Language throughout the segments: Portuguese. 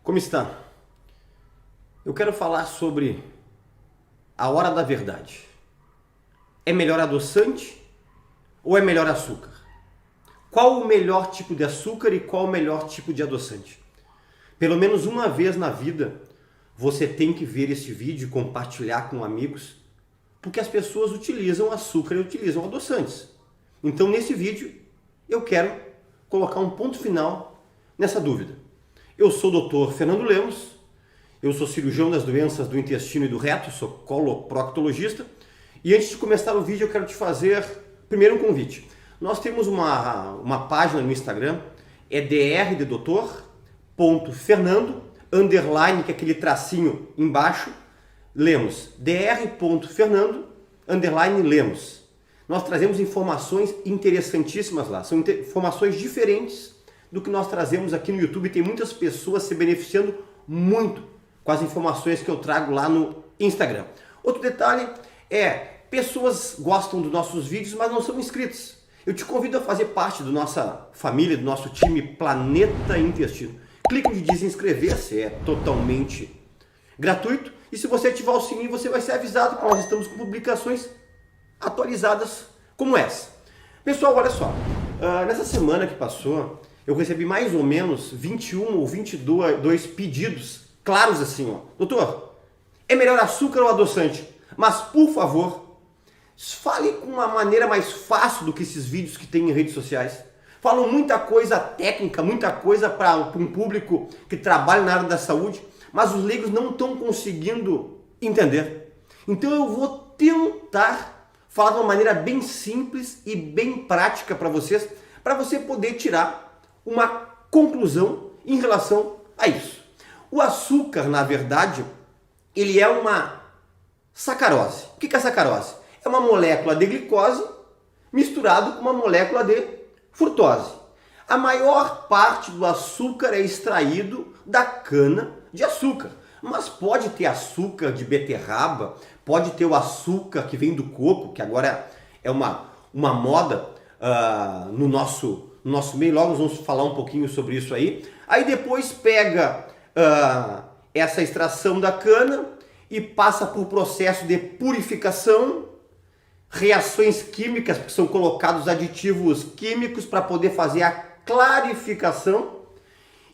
Como está? Eu quero falar sobre a hora da verdade. É melhor adoçante ou é melhor açúcar? Qual o melhor tipo de açúcar e qual o melhor tipo de adoçante? Pelo menos uma vez na vida você tem que ver esse vídeo e compartilhar com amigos, porque as pessoas utilizam açúcar e utilizam adoçantes. Então nesse vídeo eu quero colocar um ponto final nessa dúvida. Eu sou o Dr. Fernando Lemos, eu sou cirurgião das doenças do intestino e do reto, sou coloproctologista, e antes de começar o vídeo eu quero te fazer primeiro um convite. Nós temos uma página no Instagram, é dr de doutor, .fernando, underline, que é aquele tracinho embaixo, Lemos, dr.fernando, underline Lemos. Nós trazemos informações interessantíssimas lá, são informações diferentes do que nós trazemos aqui no YouTube. Tem muitas pessoas se beneficiando muito com as informações que eu trago lá no Instagram. Outro detalhe é, pessoas gostam dos nossos vídeos, mas não são inscritos. Eu te convido a fazer parte da nossa família, do nosso time Planeta Intestino. Clique em desinscrever-se, é totalmente gratuito. E se você ativar o sininho, você vai ser avisado que nós estamos com publicações atualizadas como essa. Pessoal, olha só, nessa semana que passou, eu recebi mais ou menos 21 ou 22 pedidos claros assim, ó. Doutor, é melhor açúcar ou adoçante? Mas, por favor, fale com uma maneira mais fácil do que esses vídeos que tem em redes sociais. Falam muita coisa técnica, muita coisa para um público que trabalha na área da saúde, mas os leigos não estão conseguindo entender. Então eu vou tentar falar de uma maneira bem simples e bem prática para você poder tirar uma conclusão em relação a isso. O açúcar, na verdade, ele é uma sacarose. O que é a sacarose? É uma molécula de glicose misturado com uma molécula de frutose. A maior parte do açúcar é extraído da cana de açúcar, mas pode ter açúcar de beterraba, pode ter o açúcar que vem do coco, que agora é uma moda no nosso meio. Logo nós vamos falar um pouquinho sobre isso aí. Aí depois pega essa extração da cana e passa por processo de purificação, reações químicas, porque são colocados aditivos químicos para poder fazer a clarificação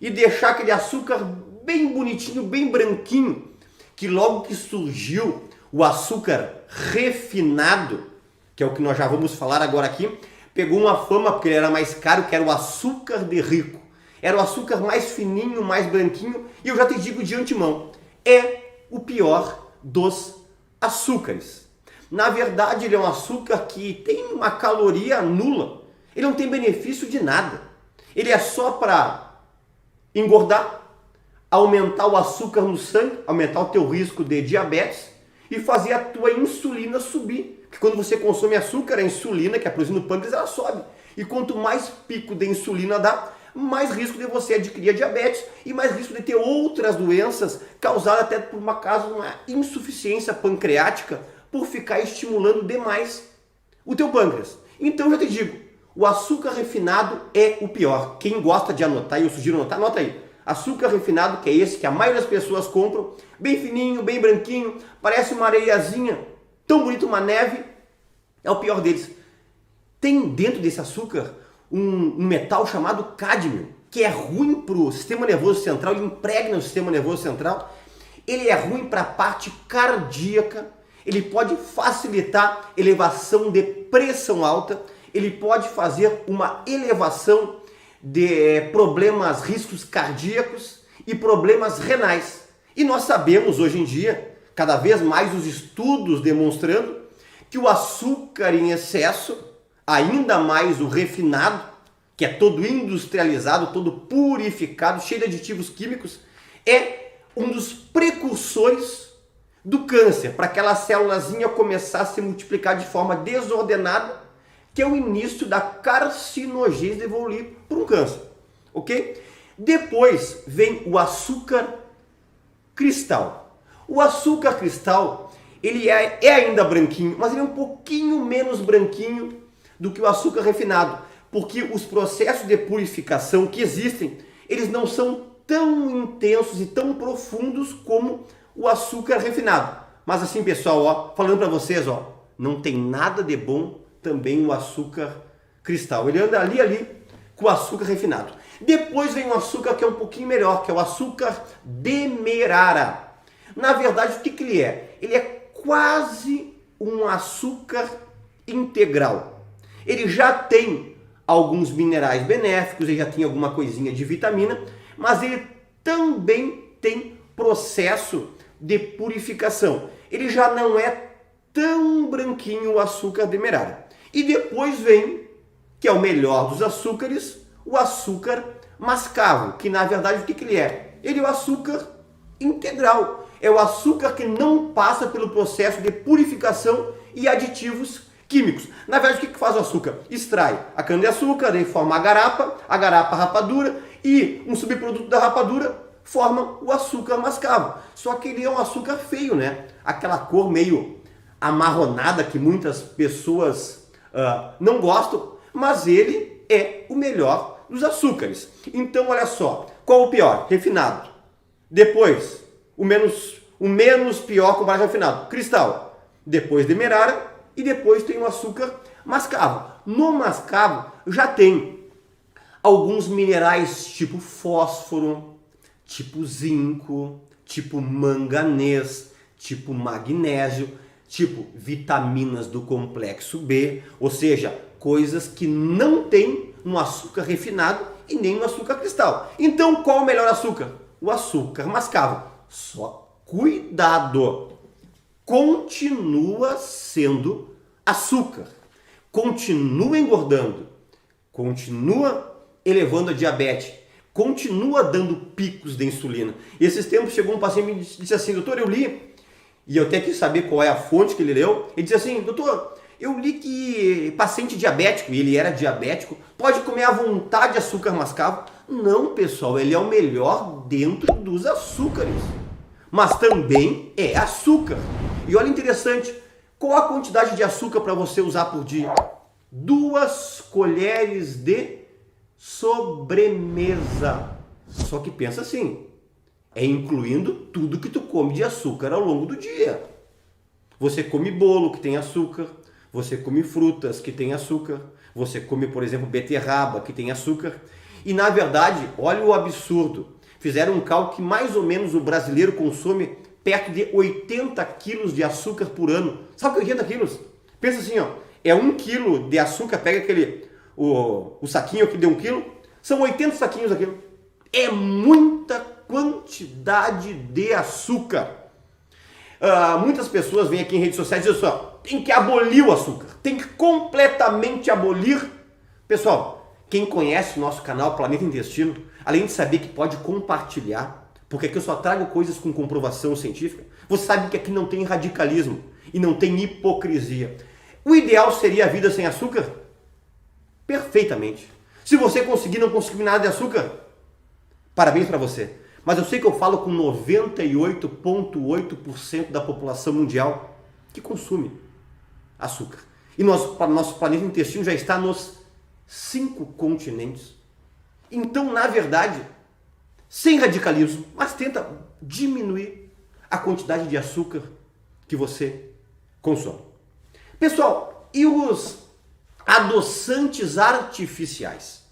e deixar aquele açúcar bem bonitinho, bem branquinho, que logo que surgiu o açúcar refinado, que é o que nós já vamos falar agora aqui, pegou uma fama porque ele era mais caro, que era o açúcar de rico. Era o açúcar mais fininho, mais branquinho, e eu já te digo de antemão, é o pior dos açúcares. Na verdade, ele é um açúcar que tem uma caloria nula. Ele não tem benefício de nada. Ele é só para engordar, aumentar o açúcar no sangue, aumentar o teu risco de diabetes e fazer a tua insulina subir. Porque quando você consome açúcar, a insulina, que é produzida no pâncreas, ela sobe. E quanto mais pico de insulina dá, mais risco de você adquirir a diabetes e mais risco de ter outras doenças causadas até por uma insuficiência pancreática por ficar estimulando demais o teu pâncreas. Então eu já te digo, o açúcar refinado é o pior. Quem gosta de anotar, e eu sugiro anotar, anota aí. Açúcar refinado, que é esse que a maioria das pessoas compram, bem fininho, bem branquinho, parece uma areiazinha, tão bonito, uma neve, é o pior deles. Tem dentro desse açúcar um metal chamado cádmio, que é ruim para o sistema nervoso central, ele impregna o sistema nervoso central, ele é ruim para a parte cardíaca, ele pode facilitar elevação de pressão alta, ele pode fazer uma elevação de problemas, riscos cardíacos e problemas renais. E nós sabemos hoje em dia, cada vez mais os estudos demonstrando que o açúcar em excesso, ainda mais o refinado, que é todo industrializado, todo purificado, cheio de aditivos químicos, é um dos precursores do câncer, para aquela célulazinha começar a se multiplicar de forma desordenada, que é o início da carcinogênese evoluir para um câncer, ok? Depois vem o açúcar cristal. O açúcar cristal, ele é ainda branquinho, mas ele é um pouquinho menos branquinho do que o açúcar refinado, porque os processos de purificação que existem, eles não são tão intensos e tão profundos como o açúcar refinado. Mas assim, pessoal, ó, falando para vocês, ó, não tem nada de bom também o açúcar cristal. Ele anda ali com o açúcar refinado. Depois vem o açúcar que é um pouquinho melhor, que é o açúcar demerara. Na verdade, o que ele é? Ele é quase um açúcar integral. Ele já tem alguns minerais benéficos, ele já tem alguma coisinha de vitamina, mas ele também tem processo de purificação. Ele já não é tão branquinho o açúcar demerara. E depois vem, que é o melhor dos açúcares, o açúcar mascavo, que na verdade o que ele é? Ele é o açúcar integral. É o açúcar que não passa pelo processo de purificação e aditivos químicos. Na verdade, o que faz o açúcar? Extrai a cana-de-açúcar, daí forma a garapa rapadura, e um subproduto da rapadura forma o açúcar mascavo. Só que ele é um açúcar feio, né? Aquela cor meio amarronada que muitas pessoas não gostam, mas ele é o melhor dos açúcares. Então, olha só, qual o pior? Refinado. Depois, o menos pior comparado ao refinado, cristal. Depois demerara e depois tem o açúcar mascavo. No mascavo já tem alguns minerais tipo fósforo, tipo zinco, tipo manganês, tipo magnésio, tipo vitaminas do complexo B, ou seja, coisas que não tem no açúcar refinado e nem no açúcar cristal. Então, qual o melhor açúcar? O açúcar mascavo. Só cuidado! Continua sendo açúcar. Continua engordando. Continua elevando a diabetes. Continua dando picos de insulina. E esses tempos chegou um paciente e me disse assim, doutor, eu li, e eu até quis saber qual é a fonte que ele leu, ele disse assim, doutor, eu li que paciente diabético, e ele era diabético, pode comer à vontade açúcar mascavo. Não, pessoal, ele é o melhor dentro dos açúcares. Mas também é açúcar. E olha interessante, qual a quantidade de açúcar para você usar por dia? 2 colheres de sobremesa. Só que pensa assim, é incluindo tudo que tu come de açúcar ao longo do dia. Você come bolo que tem açúcar, você come frutas que tem açúcar, você come, por exemplo, beterraba que tem açúcar. E na verdade, olha o absurdo, fizeram um cálculo que mais ou menos o brasileiro consome perto de 80 quilos de açúcar por ano. Sabe o que é 80 quilos? Pensa assim, ó, é 1 quilo de açúcar, pega o saquinho que deu 1 quilo, são 80 saquinhos aquilo. É muita quantidade de açúcar. Muitas pessoas vêm aqui em redes sociais e dizem assim, ó, tem que abolir o açúcar, tem que completamente abolir. Pessoal, quem conhece o nosso canal Planeta Intestino, além de saber que pode compartilhar, porque aqui eu só trago coisas com comprovação científica, você sabe que aqui não tem radicalismo e não tem hipocrisia. O ideal seria a vida sem açúcar? Perfeitamente. Se você conseguir não consumir nada de açúcar, parabéns para você. Mas eu sei que eu falo com 98,8% da população mundial que consome açúcar. E nosso planeta intestino já está nos 5 continentes. Então, na verdade, sem radicalismo, mas tenta diminuir a quantidade de açúcar que você consome. Pessoal, e os adoçantes artificiais?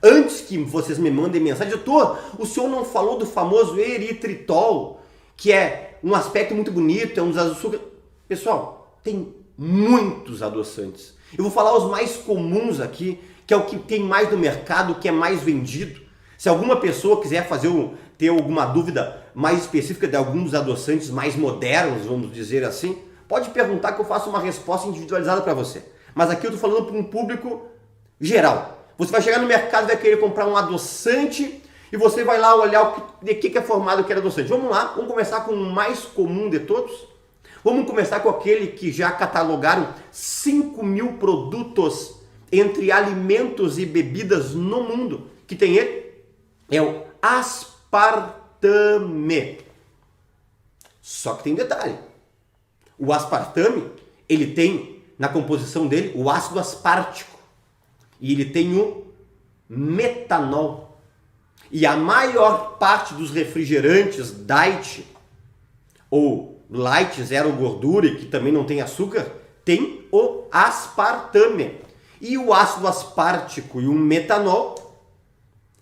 Antes que vocês me mandem mensagem, doutor, o senhor não falou do famoso eritritol, que é um aspecto muito bonito, é um dos açúcares. Pessoal, tem muitos adoçantes. Eu vou falar os mais comuns aqui, que é o que tem mais no mercado, que é mais vendido. Se alguma pessoa quiser ter alguma dúvida mais específica de alguns dos adoçantes mais modernos, vamos dizer assim, pode perguntar que eu faço uma resposta individualizada para você. Mas aqui eu estou falando para um público geral. Você vai chegar no mercado e vai querer comprar um adoçante e você vai lá olhar de que é formado aquele adoçante. Vamos lá, vamos começar com o mais comum de todos. Vamos começar com aquele que já catalogaram 5.000 produtos entre alimentos e bebidas no mundo. Que tem ele? É o aspartame. Só que tem detalhe. O aspartame, ele tem na composição dele o ácido aspartico. E ele tem o metanol. E a maior parte dos refrigerantes diet ou light, zero gordura e que também não tem açúcar, tem o aspartame. E o ácido aspartico e o metanol,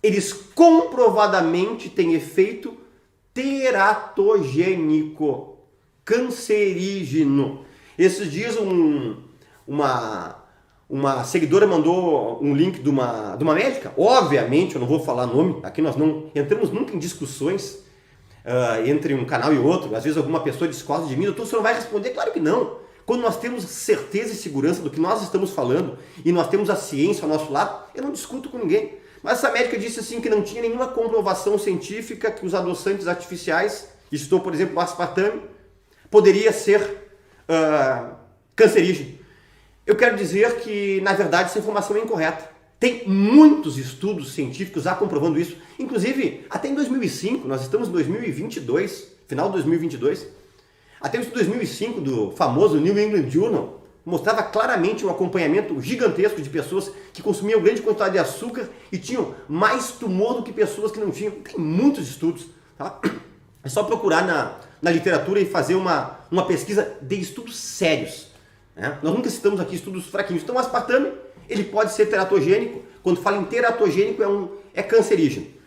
eles comprovadamente têm efeito teratogênico, cancerígeno. Esses dias uma seguidora mandou um link de uma médica. Obviamente, eu não vou falar nome, aqui nós não entramos nunca em discussões entre um canal e outro. Às vezes alguma pessoa discorda de mim, doutor, você não vai responder? Claro que não. Quando nós temos certeza e segurança do que nós estamos falando e nós temos a ciência ao nosso lado, eu não discuto com ninguém. Mas essa médica disse assim que não tinha nenhuma comprovação científica que os adoçantes artificiais, estou, por exemplo, o aspartame, poderia ser cancerígeno. Eu quero dizer que, na verdade, essa informação é incorreta. Tem muitos estudos científicos já comprovando isso. Inclusive, até em 2005, nós estamos em 2022, final de 2022, até o estudo de 2005 do famoso New England Journal mostrava claramente um acompanhamento gigantesco de pessoas que consumiam grande quantidade de açúcar e tinham mais tumor do que pessoas que não tinham. Tem muitos estudos, tá? É só procurar na literatura e fazer uma pesquisa de estudos sérios. Nós nunca citamos aqui estudos fraquinhos. Então o aspartame, ele pode ser teratogênico. Quando fala em teratogênico, é cancerígeno.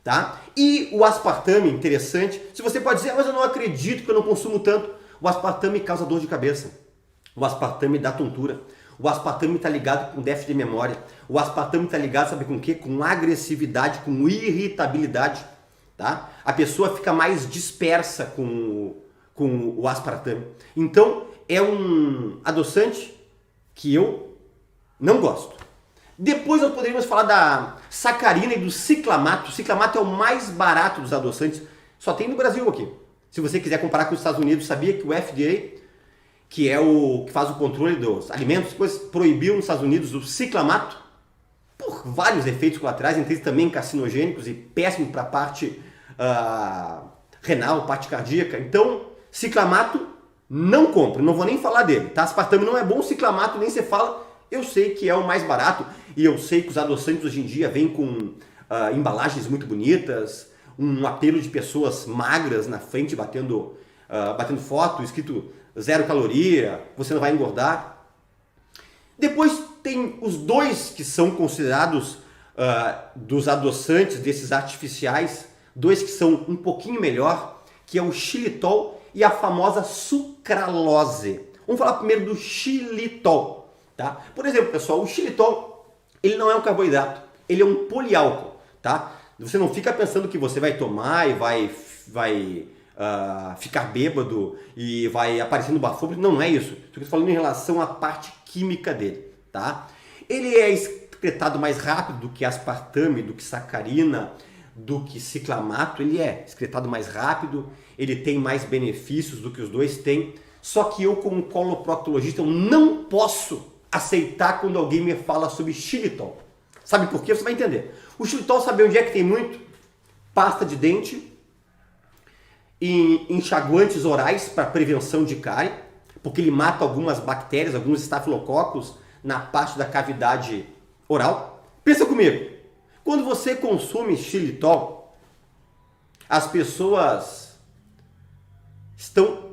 Tá? E o aspartame, interessante, se você pode dizer, mas eu não acredito que eu não consumo tanto. O aspartame causa dor de cabeça. O aspartame dá tontura. O aspartame está ligado com déficit de memória. O aspartame está ligado, sabe com o quê? Com agressividade, com irritabilidade. Tá? A pessoa fica mais dispersa com o aspartame. Então, é um adoçante que eu não gosto. Depois nós poderíamos falar da sacarina e do ciclamato. O ciclamato é o mais barato dos adoçantes. Só tem no Brasil aqui. Se você quiser comparar com os Estados Unidos, sabia que o FDA, que é o que faz o controle dos alimentos, depois proibiu nos Estados Unidos o ciclamato por vários efeitos colaterais, entre eles também carcinogênicos e péssimo para a parte renal, parte cardíaca. Então, ciclamato não compro, não vou nem falar dele, tá? Aspartame não é bom, ciclamato nem se fala. Eu sei que é o mais barato e eu sei que os adoçantes hoje em dia vêm com embalagens muito bonitas, um apelo de pessoas magras na frente batendo foto, escrito 0 caloria, você não vai engordar. Depois tem os dois que são considerados dos adoçantes, desses artificiais, dois que são um pouquinho melhor, que é o xilitol e a famosa sucralose. Vamos falar primeiro do xilitol. Tá? Por exemplo, pessoal, o xilitol, ele não é um carboidrato, ele é um poliálcool, tá? Você não fica pensando que você vai tomar e vai ficar bêbado e vai aparecer no bafômetro. Não é isso. Estou falando em relação à parte química dele, tá? Ele é excretado mais rápido do que aspartame, do que sacarina, do que ciclamato. Ele é excretado mais rápido, ele tem mais benefícios do que os dois têm. Só que eu, como coloproctologista, eu não posso aceitar quando alguém me fala sobre xilitol. Sabe por quê? Você vai entender. O xilitol, sabe onde é que tem muito? Pasta de dente e enxaguantes orais para prevenção de cárie, porque ele mata algumas bactérias, alguns estafilococos na parte da cavidade oral. Pensa comigo. Quando você consome xilitol, as pessoas estão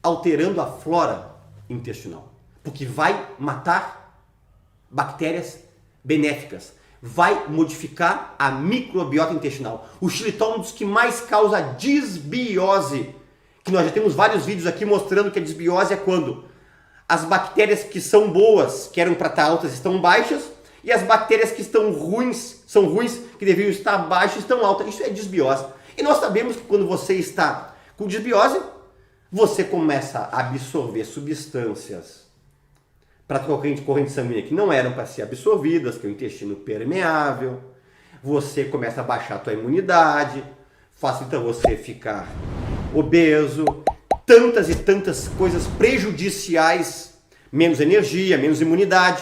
alterando a flora intestinal. Porque vai matar bactérias benéficas, vai modificar a microbiota intestinal. O xilitol é um dos que mais causa disbiose, que nós já temos vários vídeos aqui mostrando que a disbiose é quando as bactérias que são boas, que eram para estar altas, estão baixas, e as bactérias que estão ruins, são ruins, que deveriam estar baixas, estão altas. Isso é disbiose. E nós sabemos que quando você está com disbiose, você começa a absorver substâncias para a corrente sanguínea que não eram para ser absorvidas, que é o intestino permeável. Você começa a baixar a tua imunidade, facilita você ficar obeso, tantas e tantas coisas prejudiciais, menos energia, menos imunidade.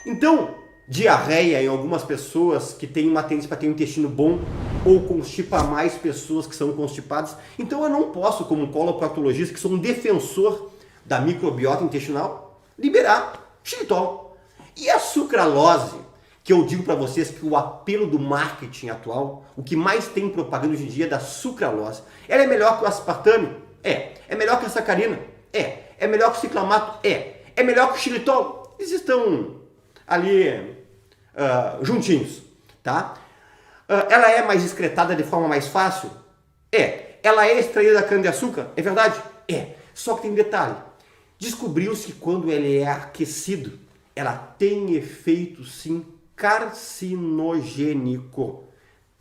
Então, diarreia em algumas pessoas que têm uma tendência para ter um intestino bom ou constipa mais pessoas que são constipadas. Então eu não posso, como coloproctologista, que sou um defensor da microbiota intestinal, liberar xilitol. E a sucralose, que eu digo para vocês que o apelo do marketing atual, o que mais tem propaganda hoje em dia é da sucralose. Ela é melhor que o aspartame? É melhor que a sacarina? É melhor que o ciclamato? É melhor que o xilitol? Eles estão ali juntinhos, tá? Ela é mais excretada de forma mais fácil? Ela é extraída da cana-de-açúcar? É verdade? Só que tem um detalhe. Descobriu-se que quando ela é aquecido, ela tem efeito sim carcinogênico,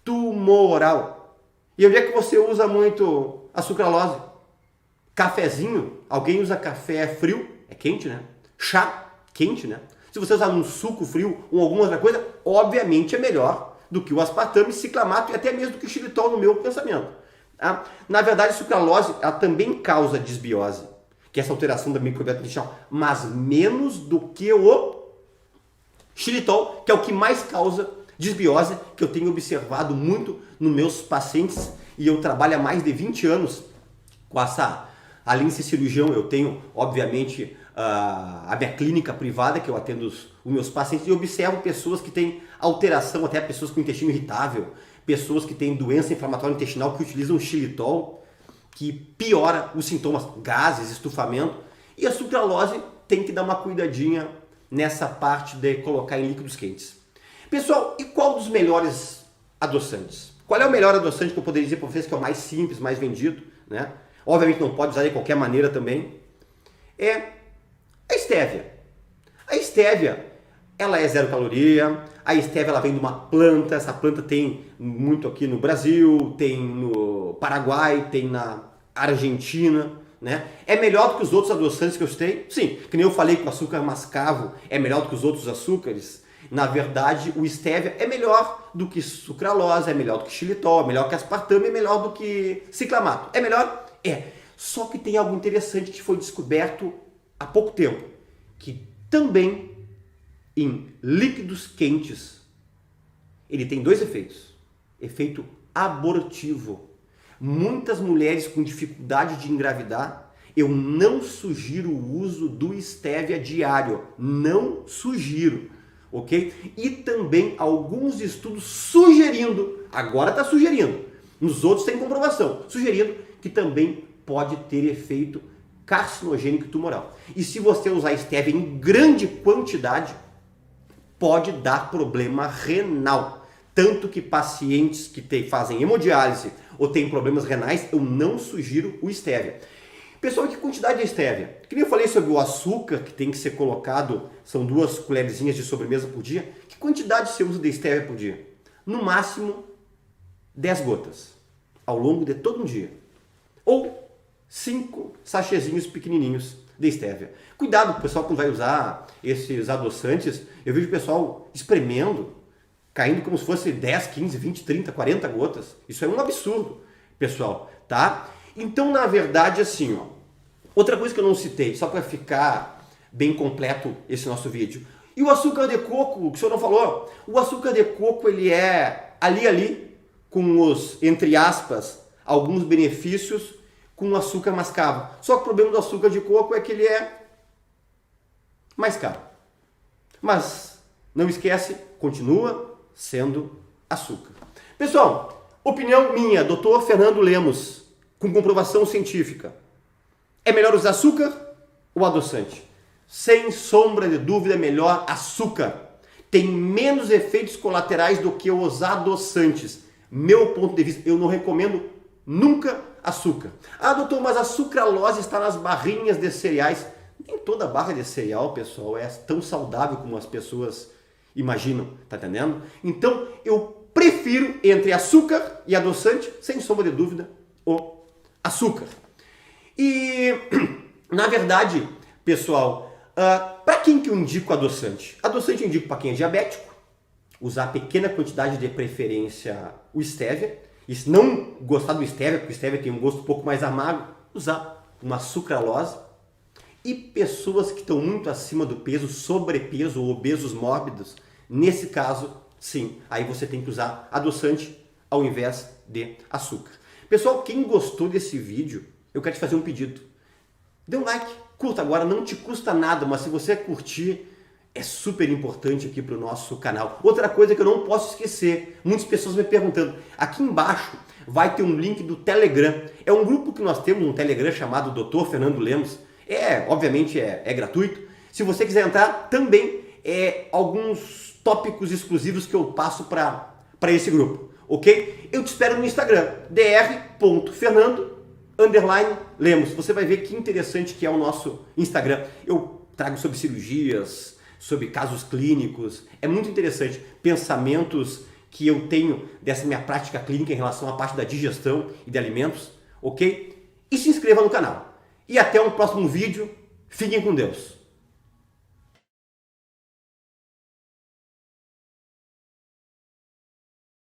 tumoral. E onde é que você usa muito a sucralose? Cafezinho? Alguém usa café frio? É quente, né? Chá? Quente, né? Se você usar um suco frio ou alguma outra coisa, obviamente é melhor do que o aspartame, ciclamato e até mesmo do que o xilitol no meu pensamento. Tá? Na verdade, a sucralose ela também causa desbiose, que é essa alteração da microbiota intestinal, mas menos do que o xilitol, que é o que mais causa desbiose, que eu tenho observado muito nos meus pacientes, e eu trabalho há mais de 20 anos com essa, além de ser cirurgião, eu tenho, obviamente, a minha clínica privada, que eu atendo os meus pacientes, e observo pessoas que têm alteração, até pessoas com intestino irritável, pessoas que têm doença inflamatória intestinal, que utilizam xilitol, que piora os sintomas, gases, estufamento, e a sucralose tem que dar uma cuidadinha nessa parte de colocar em líquidos quentes. Pessoal, e qual dos melhores adoçantes? Qual é o melhor adoçante que eu poderia dizer para vocês que é o mais simples, mais vendido, né? Obviamente não pode usar de qualquer maneira também. É a estévia. A estévia, ela é zero caloria. A estévia ela vem de uma planta. Essa planta tem muito aqui no Brasil, tem no Paraguai, tem na Argentina, né? É melhor do que os outros adoçantes que eu citei? Sim, que nem eu falei que o açúcar mascavo é melhor do que os outros açúcares. Na verdade, o estévia é melhor do que sucralose, é melhor do que xilitol, é melhor que aspartame, é melhor do que ciclamato. É melhor? Só que tem algo interessante que foi descoberto há pouco tempo, que também em líquidos quentes ele tem dois efeitos. Efeito abortivo. Muitas mulheres com dificuldade de engravidar, eu não sugiro o uso do estévia diário. Não sugiro, ok? E também alguns estudos sugerindo, agora está sugerindo, nos outros tem comprovação, sugerindo que também pode ter efeito carcinogênico e tumoral. E se você usar estévia em grande quantidade, pode dar problema renal. Tanto que pacientes que fazem hemodiálise ou têm problemas renais, eu não sugiro o estévia. Pessoal, que quantidade de estévia? Que nem eu falei sobre o açúcar que tem que ser colocado, são 2 colherzinhas de sobremesa por dia. Que quantidade você usa de estévia por dia? No máximo 10 gotas ao longo de todo um dia. Ou 5 sachêzinhos pequenininhos de estévia. Cuidado, pessoal, quando vai usar esses adoçantes, eu vejo o pessoal espremendo, caindo como se fosse 10, 15, 20, 30, 40 gotas. Isso é um absurdo, pessoal, tá? Então, na verdade, assim, ó, outra coisa que eu não citei, só para ficar bem completo esse nosso vídeo. E o açúcar de coco, que o senhor não falou? O açúcar de coco, ele é ali, com os, entre aspas, alguns benefícios com o açúcar mascavo. Só que o problema do açúcar de coco é que ele é mais caro. Mas, não esquece, continua sendo açúcar. Pessoal, opinião minha, Dr. Fernando Lemos, com comprovação científica. É melhor usar açúcar ou adoçante? Sem sombra de dúvida, é melhor açúcar. Tem menos efeitos colaterais do que os adoçantes. Meu ponto de vista, eu não recomendo nunca açúcar. Ah, doutor, mas a sucralose está nas barrinhas de cereais. Nem toda barra de cereal, pessoal, é tão saudável como as pessoas imaginam, tá entendendo? Então, eu prefiro entre açúcar e adoçante, sem sombra de dúvida, o açúcar. E, na verdade, pessoal, para quem que eu indico adoçante? Adoçante eu indico para quem é diabético, usar pequena quantidade, de preferência o stevia. E se não gostar do stevia, porque o stevia tem um gosto um pouco mais amargo, usar uma sucralose. E pessoas que estão muito acima do peso, sobrepeso ou obesos mórbidos, nesse caso, sim, aí você tem que usar adoçante ao invés de açúcar. Pessoal, quem gostou desse vídeo, eu quero te fazer um pedido. Dê um like, curta agora, não te custa nada, mas se você curtir, é super importante aqui para o nosso canal. Outra coisa que eu não posso esquecer, muitas pessoas me perguntando, aqui embaixo vai ter um link do Telegram. É um grupo que nós temos no Telegram chamado Dr. Fernando Lemos. Obviamente é gratuito. Se você quiser entrar, também alguns tópicos exclusivos que eu passo para esse grupo, ok? Eu te espero no Instagram, dr.fernando_lemos. Você vai ver que interessante que é o nosso Instagram. Eu trago sobre cirurgias, sobre casos clínicos. É muito interessante. Pensamentos que eu tenho dessa minha prática clínica em relação à parte da digestão e de alimentos, ok? E se inscreva no canal. E até um próximo vídeo. Fiquem com Deus.